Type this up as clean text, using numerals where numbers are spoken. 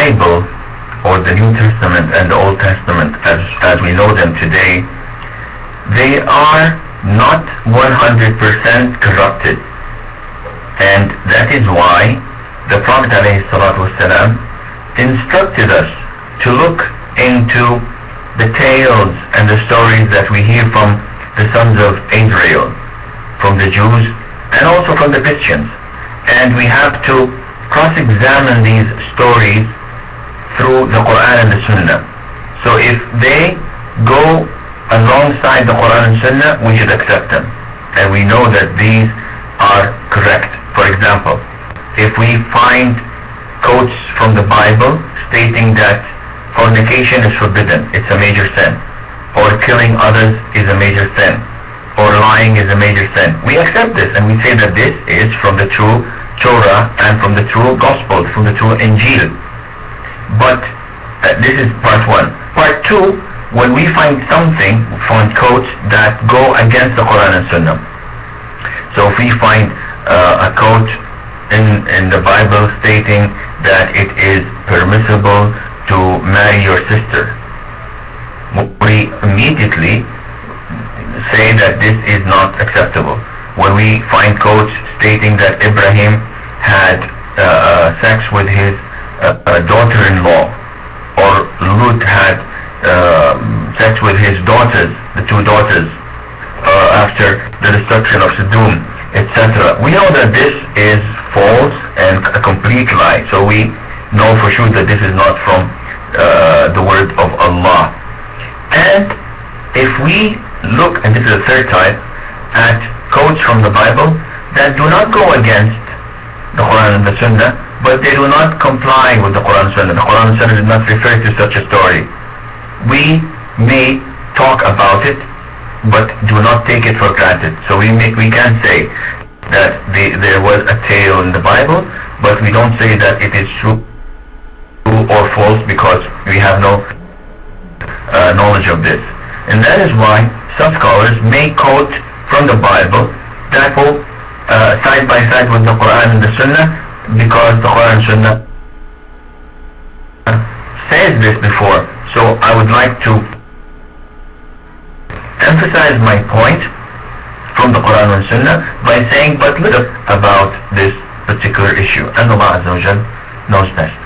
Bible, or the New Testament and the Old Testament as we know them today, they are not 100% corrupted. And that is why the Prophet ﷺ instructed us to look into the tales and the stories that we hear from the sons of Israel, from the Jews and also from the Christians. And we have to cross-examine these stories through the Quran and the Sunnah. So if they go alongside the Quran and Sunnah, we should accept them. And we know that these are correct. For example, if we find quotes from the Bible stating that fornication is forbidden, it's a major sin, or killing others is a major sin, or lying is a major sin, we accept this and we say that this is from the true Torah and from the true Gospel, from the true Injil. But this is part one. Part two, when we find something, find quotes that go against the Quran and Sunnah. So if we find a quote in the Bible stating that it is permissible to marry your sister, we immediately say that this is not acceptable. When we find quotes stating that Ibrahim had sex with his daughter-in-law, or Lut had sex with his daughters, the two daughters, after the destruction of Sodom, etc. We know that this is false and a complete lie. So we know for sure that this is not from the word of Allah. And if we look, and this is the third type, at quotes from the Bible that do not go against the Quran and the Sunnah, but they do not comply with the Quran and Sunnah. The Quran and Sunnah did not refer to such a story. We may talk about it, but do not take it for granted. So we can say that there was a tale in the Bible, but we don't say that it is true or false because we have no knowledge of this. And that is why some scholars may quote from the Bible that go side by side with the Quran and the Sunnah, because the Quran and Sunnah says this before. So I would like to emphasize my point from the Quran and Sunnah by saying but little about this particular issue, and Allah Azza wa Jal knows best.